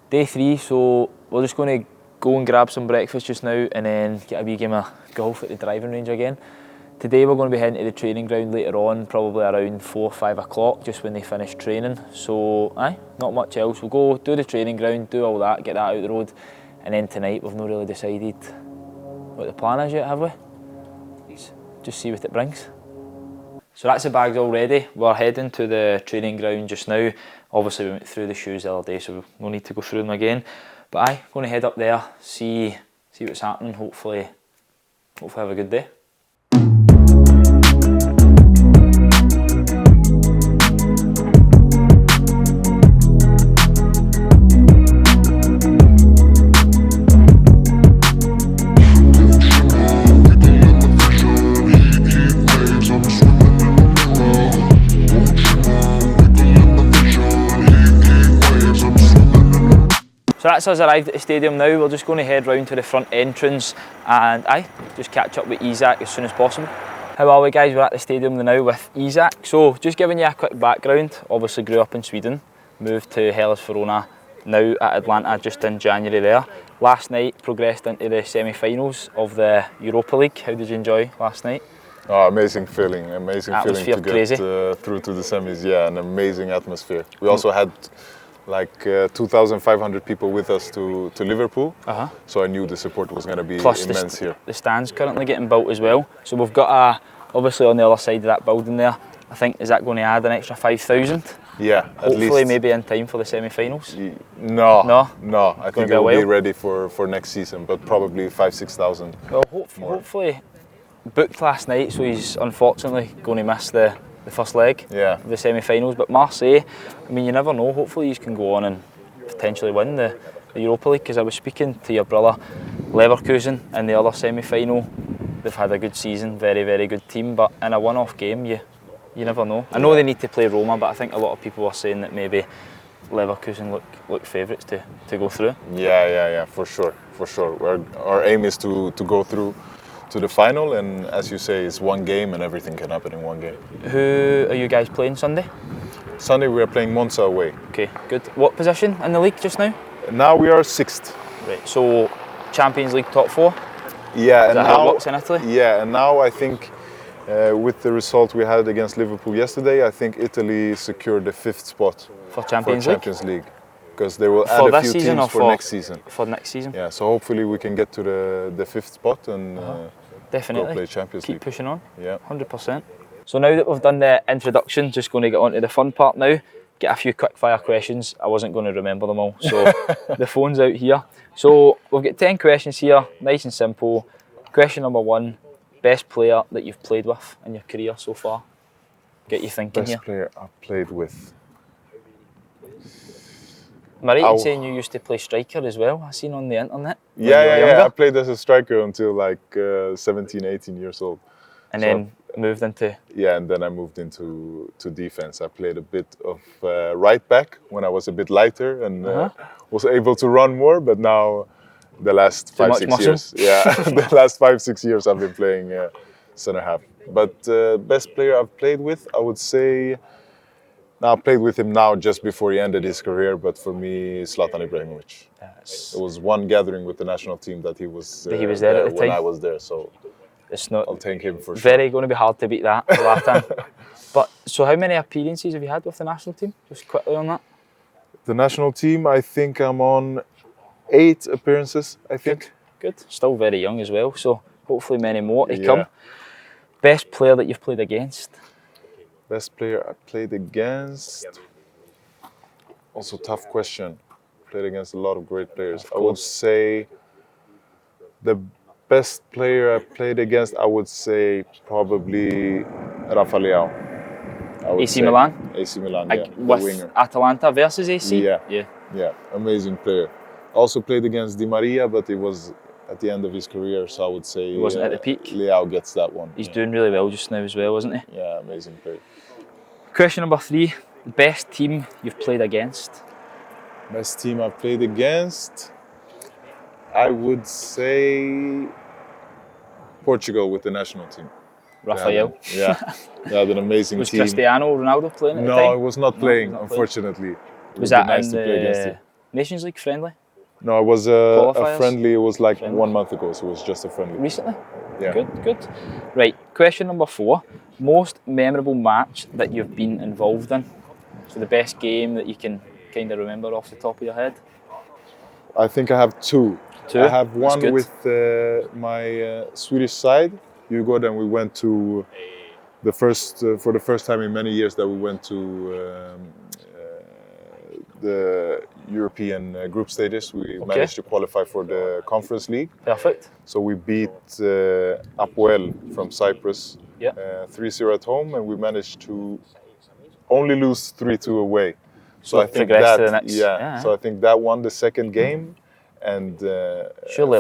Day 3, so we're just going to go and grab some breakfast just now and then get a wee game of golf at the driving range again. Today we're going to be heading to the training ground later on, probably around 4 or 5 o'clock, just when they finish training. So, not much else. We'll go do the training ground, do all that, get that out the road, and then tonight we've not really decided what the plan is yet, have we? Just see what it brings. So that's the bags all ready. We're heading to the training ground just now. Obviously we went through the shoes the other day, so we'll need to go through them again. But going to head up there, see what's happening. Hopefully have a good day. So that's us arrived at the stadium now. We're just going to head round to the front entrance and just catch up with Isak as soon as possible. How are we, guys? We're at the stadium now with Isak. So just giving you a quick background, obviously grew up in Sweden, moved to Hellas Verona, now at Atalanta just in January there. Last night progressed into the semi-finals of the Europa League. How did you enjoy last night? Oh, amazing feeling to get crazy. Through to the semis. Yeah, an amazing atmosphere. We also had like 2,500 people with us to Liverpool, so I knew the support was going to be immense here. The stand's currently getting built as well, so we've got obviously on the other side of that building there, I think, is that going to add an extra 5,000? Yeah, at least. Hopefully maybe in time for the semi-finals? No, I think it will be ready for next season, but probably 5,000-6,000. Well, hopefully booked last night, so he's unfortunately going to miss the first leg of the semi-finals. But Marseille, I mean, you never know. Hopefully he can go on and potentially win the Europa League, because I was speaking to your brother, Leverkusen, in the other semi-final. They've had a good season, very, very good team, but in a one-off game, you never know. I know they need to play Roma, but I think a lot of people are saying that maybe Leverkusen look favourites to go through. Yeah, for sure. Our aim is to go through to the final, and as you say, it's one game and everything can happen in one game. Who are you guys playing Sunday? Sunday we are playing Monza away. Okay, good. What position in the league just now? Now we are 6th. Right, so Champions League top 4? Yeah, and now how it works in Italy? Yeah, and now I think with the result we had against Liverpool yesterday, I think Italy secured the 5th spot for Champions League. Because they will add a few teams for next season. For next season? Yeah, so hopefully we can get to the 5th spot and definitely go play Champions League. Keep pushing on. Yeah, 100%. So now that we've done the introduction, just going to get on to the fun part now. Get a few quick fire questions. I wasn't going to remember them all, so the phone's out here. So we've got 10 questions here, nice and simple. Question number 1, best player that you've played with in your career so far? Get you thinking here. Best player I've played with. Am I right in saying you used to play striker as well? I seen on the internet. Yeah. I played as a striker until like 17, 18 years old. And so then moved into... Yeah, and then I moved into defense. I played a bit of right back when I was a bit lighter and was able to run more, but now the last 5-6 years, the last 5-6 years I've been playing centre half. But best player I've played with, I would say... Now, I played with him now just before he ended his career, but for me, Zlatan Ibrahimovic. Yes. It was one gathering with the national team that he was there at the time when I was there, so it's not. I'll take him for sure. Very going to be hard to beat that, Zlatan. But so, how many appearances have you had with the national team? Just quickly on that. The national team, I think I'm on 8 appearances. I think. Good. Still very young as well, so hopefully many more to come. Best player that you've played against? Best player I played against? Also tough question. Played against a lot of great players. I would say the best player I played against, I would say probably Rafa Leão. AC Milan? AC Milan, with winger. Atalanta versus AC? Yeah, amazing player. Also played against Di Maria, but it was at the end of his career, so I would say he wasn't at the peak. Leão gets that one. He's doing really well just now as well, isn't he? Yeah, amazing player. Question number 3, best team you've played against? Best team I've played against? I would say Portugal with the national team. Rafael? Yeah, they had an amazing was team. Was Cristiano Ronaldo playing at the time? No, I was not playing, unfortunately. Was that nice in to play against him. Nations League friendly? No, it was a Qualifiers? friendly. It was like Friendly. 1 month ago, so it was just a friendly. Recently? Yeah. Good. Right, question number 4. Most memorable match that you've been involved in? So the best game that you can kind of remember off the top of your head? I think I have 2. 2? I have That's one good. with my Swedish side, Hugo, and we went to for the first time in many years that we went to the European group stages. We managed to qualify for the Conference League. Perfect. So we beat Apoel from Cyprus 3-0 at home, and we managed to only lose 3-2 away. So I think progress that to the next. So I think that won the second game, and surely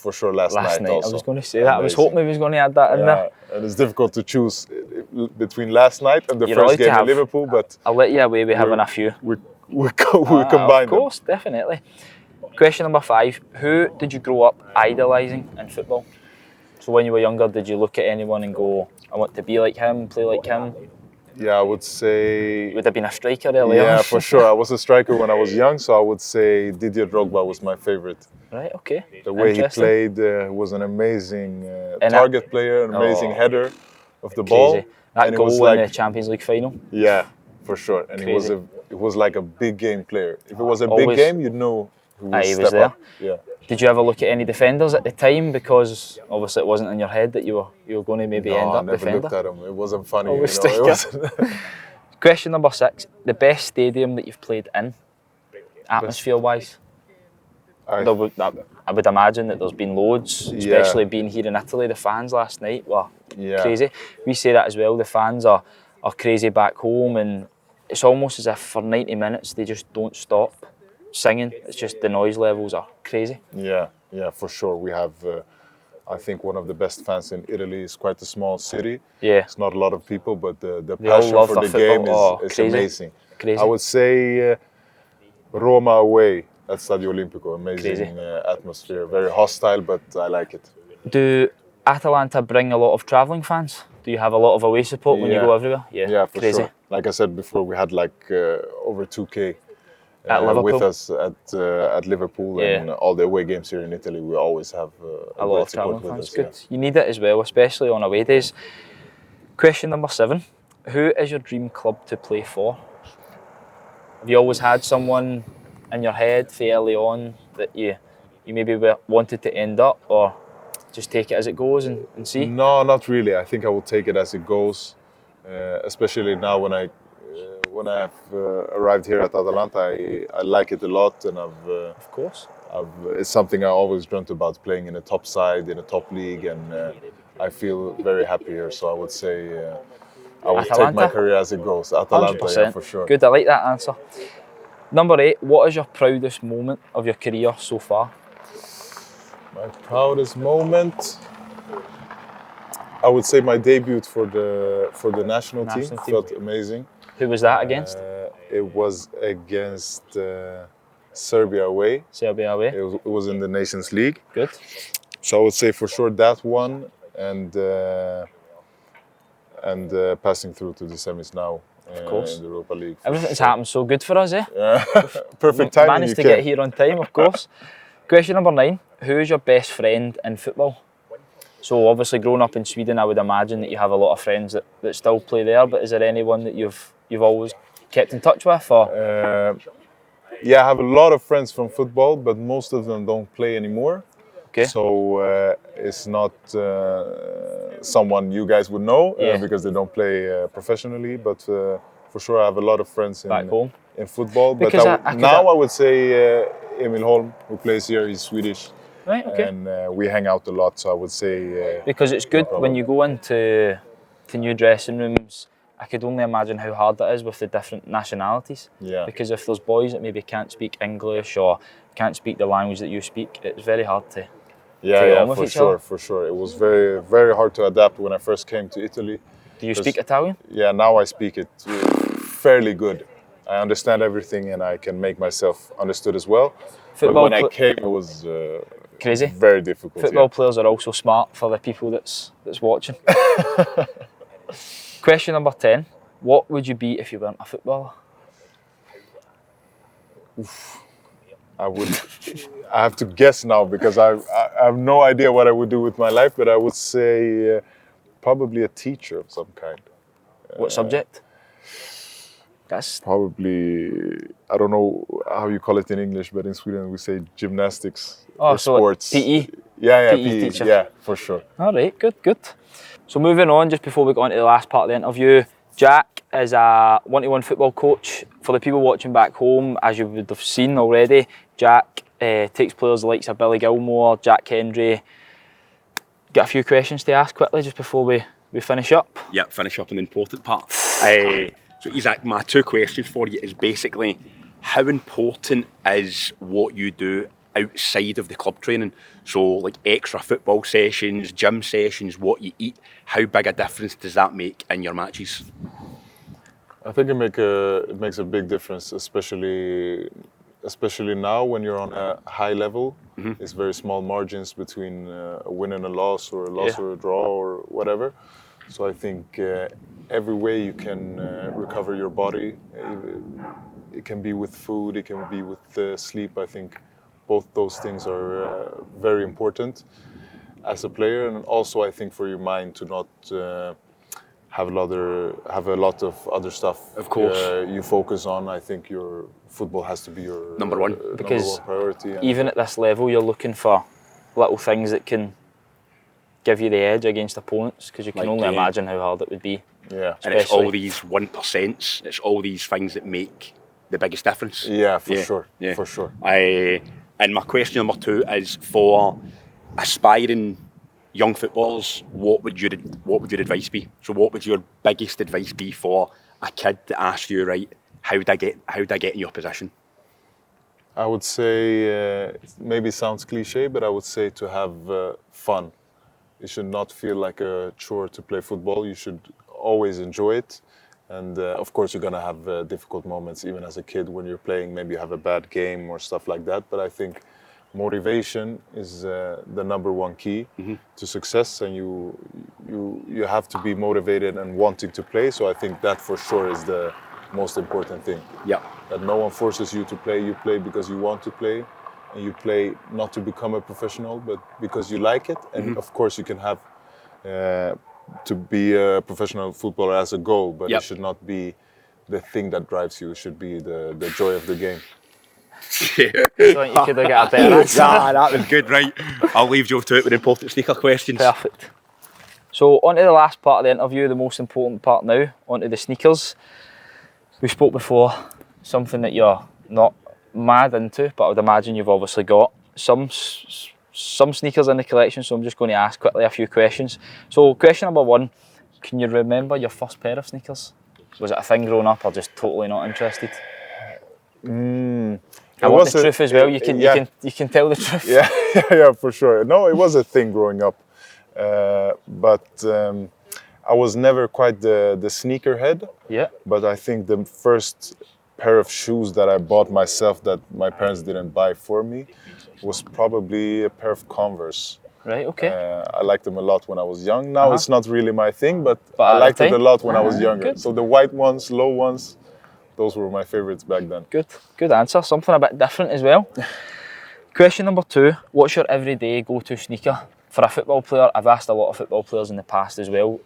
for sure last night also. I was going to say that. I was hoping he was going to add that in there. And it's difficult to choose between last night and the You're first allowed to game in have- Liverpool, but I'll let you away with having a few. we combined Of course, definitely. Question number 5. Who did you grow up idolising in football? So when you were younger, did you look at anyone and go, I want to be like him, play like him? them. Yeah, I would say. Would have been a striker earlier. Yeah, for sure. I was a striker when I was young, so I would say Didier Drogba was my favorite. Right, okay. The way he Interesting. played was an amazing And target player, an amazing header of the ball. Crazy. That And it goal was in like- the Champions League final. Yeah, for sure. And Crazy. it was like a big game player. If it was a Always. big game, you'd know who would He step was there. up. Yeah. Did you ever look at any defenders at the time? Because obviously it wasn't in your head that you were going to maybe end No, I up never defender. looked at him. It wasn't funny. Always You know? It wasn't Question number 6. The best stadium that you've played in, atmosphere-wise? I I would imagine that there's been loads, especially being here in Italy. The fans last night were crazy. We say that as well. The fans are crazy back home, and it's almost as if for 90 minutes they just don't stop singing. It's just the noise levels are crazy. Yeah, for sure. We have, I think, one of the best fans in Italy. It's quite a small city. Yeah. It's not a lot of people, but the They all passion love for their the game football. is Crazy. amazing. Crazy. I would say Roma away at Stadio Olimpico. Amazing Crazy. atmosphere. Very hostile, but I like it. Do Atalanta bring a lot of travelling fans? Do you have a lot of away support when you go everywhere? Yeah, for crazy. sure. Like I said before, we had like over 2K At Liverpool? with us at Liverpool, and all the away games here in Italy. We always have A lot of travelling with fans. us. Good. You need it as well, especially on away days. Question number 7. Who is your dream club to play for? Have you always had someone in your head fairly on that you maybe wanted to end up, or just take it as it goes and see? No, not really. I think I will take it as it goes, especially now when I've arrived here at Atalanta. I like it a lot, and Of course. it's something I always dreamt about, playing in a top side, in a top league, and I feel very happy here. So I would say I will take my Atalanta? career as it goes. Atalanta, 100%. yeah, for sure. Good, I like that answer. Number 8, what is your proudest moment of your career so far? My proudest moment, I would say my debut for the national team. Felt amazing. Who was that against? It was against Serbia away. Serbia away. It was in the Nations League. Good. So I would say for sure that one, and passing through to the semis now Of course. in the Europa League. for Everything's sure. happened so good for us, eh? Perfect timing. Managed to get here on time, of course. Question number 9. Who is your best friend in football? So obviously growing up in Sweden, I would imagine that you have a lot of friends that still play there, but is there anyone that you've always kept in touch with? Or? Yeah, I have a lot of friends from football, but most of them don't play anymore. Okay. So it's not someone you guys would know because they don't play professionally. But for sure, I have a lot of friends Back home in football. But Because I would say Emil Holm, who plays here, he's Swedish. Right, okay. And we hang out a lot, so I would say... because it's good when you go into new dressing rooms. I could only imagine how hard that is with the different nationalities. Yeah. Because if there's boys that maybe can't speak English or can't speak the language that you speak, it's very hard to get on with each other. for sure. It was very, very hard to adapt when I first came to Italy. Do you speak Italian? Yeah, now I speak it fairly good. I understand everything and I can make myself understood as well. Football but when I came, it was crazy. Very difficult. Football players are also smart for the people that's watching. Question number 10. What would you be if you weren't a footballer? I have to guess now because I have no idea what I would do with my life, but I would say probably a teacher of some kind. What subject? That's Probably, I don't know how you call it in English, but in Sweden we say gymnastics oh, or so sports. PE. Yeah, PE PE. teacher. Yeah, for sure. All right, good. So moving on, just before we go on to the last part of the interview, Jack is a one-to-one football coach. For the people watching back home, as you would have seen already, Jack takes players the likes of Billy Gilmore, Jack Hendry. Got a few questions to ask quickly just before we finish up. Yeah, finish up on the important part. So Isak, my 2 questions for you is basically, how important is what you do outside of the club training? So like extra football sessions, gym sessions, what you eat, how big a difference does that make in your matches? I think it makes a big difference, especially now when you're on a high level. It's very small margins between a win and a loss, or a loss or a draw, or whatever. So I think every way you can recover your body, it can be with food, it can be with sleep. I think both those things are very important as a player, and also I think for your mind to not have a lot of other stuff. Of course, you focus on. I think your football has to be your number one, because number one priority. Even at this level, you're looking for little things that can give you the edge against opponents, because you can only imagine how hard it would be. Yeah, and it's all these 1%. It's all these things that make the biggest difference. Yeah, for sure. Yeah, for sure. And my question number 2 is for aspiring young footballers. What would your advice be? So, what would your biggest advice be for a kid that asks you, right, how do I get in your position? I would say maybe it sounds cliche, but I would say to have fun. It should not feel like a chore to play football. You should always enjoy it. And of course, you're going to have difficult moments, even as a kid, when you're playing. Maybe you have a bad game or stuff like that. But I think motivation is the number one key to success. And you have to be motivated and wanting to play. So I think that for sure is the most important thing. Yeah. That no one forces you to play. You play because you want to play. And you play not to become a professional, but because you like it. And of course, you can have to be a professional footballer as a goal, but it should not be the thing that drives you. It should be the joy of the game. So you could have got a better answer. That was good, right? I'll leave Joe to it with important sneaker questions. Perfect. So on to the last part of the interview, the most important part now, onto the sneakers. We spoke before, something that you're not mad into, but I would imagine you've obviously got some sneakers in the collection, so I'm just going to ask quickly a few questions. So question number 1, can you remember your first pair of sneakers? Was it a thing growing up, or just totally not interested? I want the truth as well. You can tell the truth. Yeah, for sure. No, it was a thing growing up, but I was never quite the sneaker head. Yeah. But I think the first pair of shoes that I bought myself that my parents didn't buy for me was probably a pair of Converse. Right, okay. I liked them a lot when I was young. Now it's not really my thing, but I liked it a lot when I was younger. Good. So the white ones, low ones, those were my favorites back then. Good answer. Something a bit different as well. Question number 2, what's your everyday go-to sneaker? For a football player, I've asked a lot of football players in the past as well.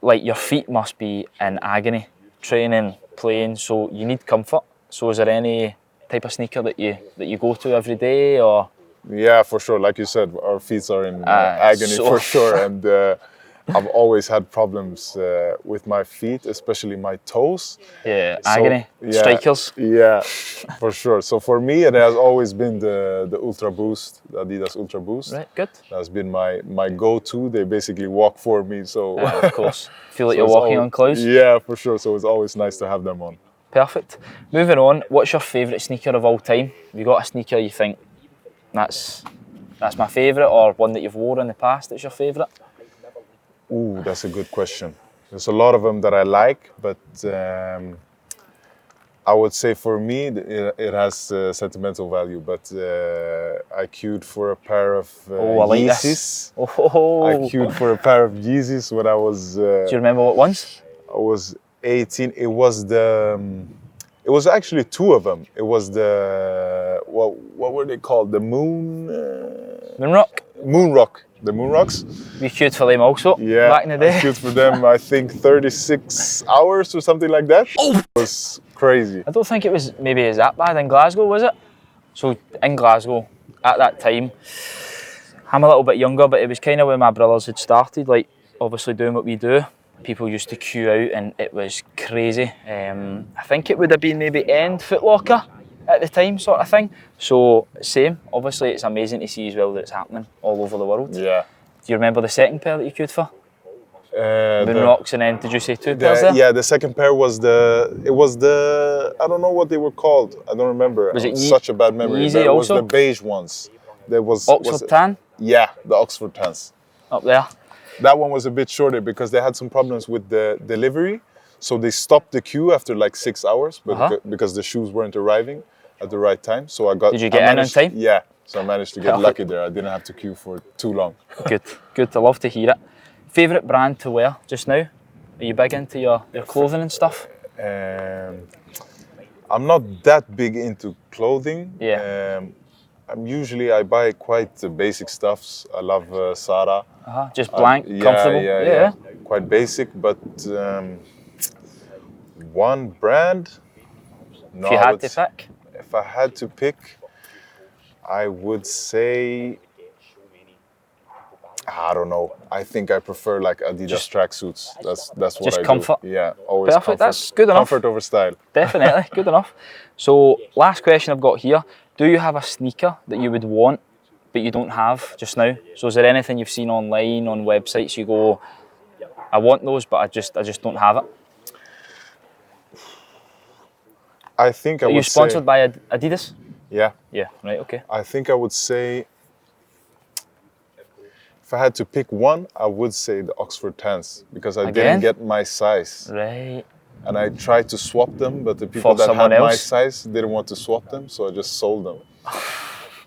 Like, your feet must be in agony, training, playing, so you need comfort. So is there any type of sneaker that you go to every day, or? Yeah, for sure. Like you said, our feet are in agony for sure, and I've always had problems with my feet, especially my toes. Yeah, agony. Strikers. Yeah, for sure. So for me, it has always been the Ultra Boost, the Adidas Ultra Boost. Right, good. That's been my go-to. They basically walk for me, so. Of course. Feel like you're walking on clouds. Yeah, for sure. So it's always nice to have them on. Perfect. Moving on, what's your favourite sneaker of all time? Have you got a sneaker you think, that's my favourite, or one that you've worn in the past that's your favourite? Ooh, that's a good question. There's a lot of them that I like, but I would say for me it has sentimental value. But I queued for a pair of Yeezys. I queued for a pair of Yeezys when I was. Do you remember what ones? I was 18. It was was actually two of them. It was the what were they called? The Moonrock. Moonrock. The Moonrocks. We queued for them also. Yeah, back in the day. I queued for them. I think 36 hours or something like that. Oh, it was crazy. I don't think it was maybe as that bad in Glasgow, was it? So in Glasgow at that time, I'm a little bit younger, but it was kind of when my brothers had started, like obviously doing what we do. People used to queue out and it was crazy. I think it would have been maybe End Foot Locker at the time, sort of thing. So same, obviously it's amazing to see as well that it's happening all over the world. Yeah. Do you remember the second pair that you queued for? Moonrocks, and then did you say two pairs there? Yeah, the second pair was the I don't know what they were called. I don't remember. Was it such a bad memory. Easy There was also? the beige ones. There was Oxford Tan? Yeah, the Oxford Tans. Up there. That one was a bit shorter because they had some problems with the delivery. So they stopped the queue after like 6 hours because the shoes weren't arriving at the right time. So I got. Did you get in on time? Yeah. So I managed to get lucky there. I didn't have to queue for too long. Good. I love to hear it. Favourite brand to wear just now? Are you big into your clothing and stuff? I'm not that big into clothing. Yeah. I buy quite basic stuffs. I love Zara. Just blank, comfortable. Yeah. Quite basic, but one brand. No, If you had to pick? If I had to pick, I would say, I don't know. I think I prefer like Adidas tracksuits. That's what just I comfort. do. Yeah, always Perfect. comfort. That's good enough. Comfort over style. Definitely, good enough. So, last question I've got here. Do you have a sneaker that you would want, but you don't have just now? So, is there anything you've seen online, on websites, you go, I want those, but I just don't have it? I think I would say. Are you sponsored by Adidas? Yeah. Yeah, right, okay. I think I would say, if I had to pick one, I would say the Oxford Tans because I didn't get my size. Right. And I tried to swap them, but the people that had my size didn't want to swap them, so I just sold them.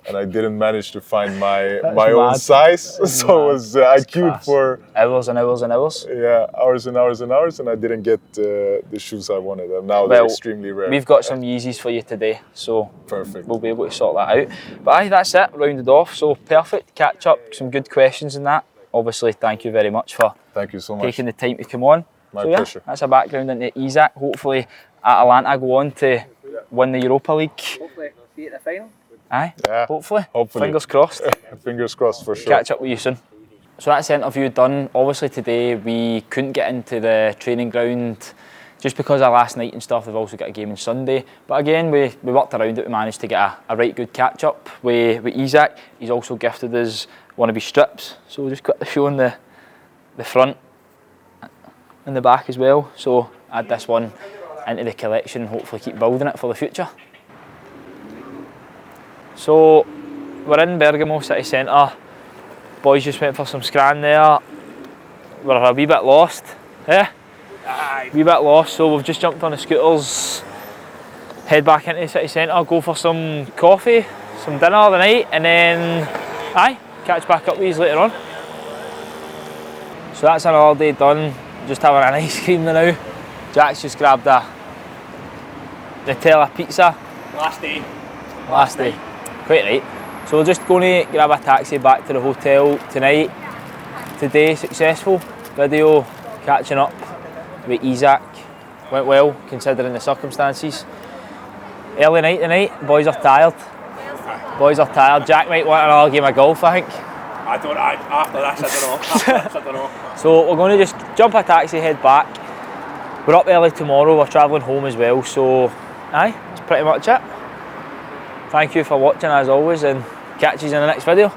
And I didn't manage to find my own size, so it was I queued for hours and hours and hours. Yeah, hours and hours and hours, and I didn't get the shoes I wanted. And now they're extremely rare. We've got some Yeezys for you today, so perfect. We'll be able to sort that out. But that's it, rounded off. So perfect, catch up, some good questions and that. Obviously, thank you very much for taking the time to come on. My pleasure. That's a background into Isak. Hopefully, Atalanta go on to win the Europa League. Hopefully, see you at the final. Aye, yeah, hopefully. Hopefully. Fingers crossed. Fingers crossed for sure. Catch up with you soon. So that's the interview done. Obviously today we couldn't get into the training ground just because of last night and stuff. They've also got a game on Sunday. But again, we worked around it. We managed to get a right good catch up with Isak. He's also gifted us one of his strips. So we'll just quickly showing the front and the back as well. So add this one into the collection and hopefully keep building it for the future. So we're in Bergamo city centre. Boys just went for some scran there. We're a wee bit lost. Yeah? Aye. Wee bit lost, so we've just jumped on the scooters, head back into the city centre, go for some coffee, some dinner of the night, and then catch back up with you later on. So that's another day done. Just having an ice cream now. Jack's just grabbed a Nutella pizza. Last day. Quite right. So we're just going to grab a taxi back to the hotel tonight. Today, successful video, catching up with Isak. Went well, considering the circumstances. Early night tonight, boys are tired. Jack might want another game of golf, I think. After this, I don't know. So we're going to just jump a taxi, head back. We're up early tomorrow, we're travelling home as well, so that's pretty much it. Thank you for watching as always, and catch you in the next video.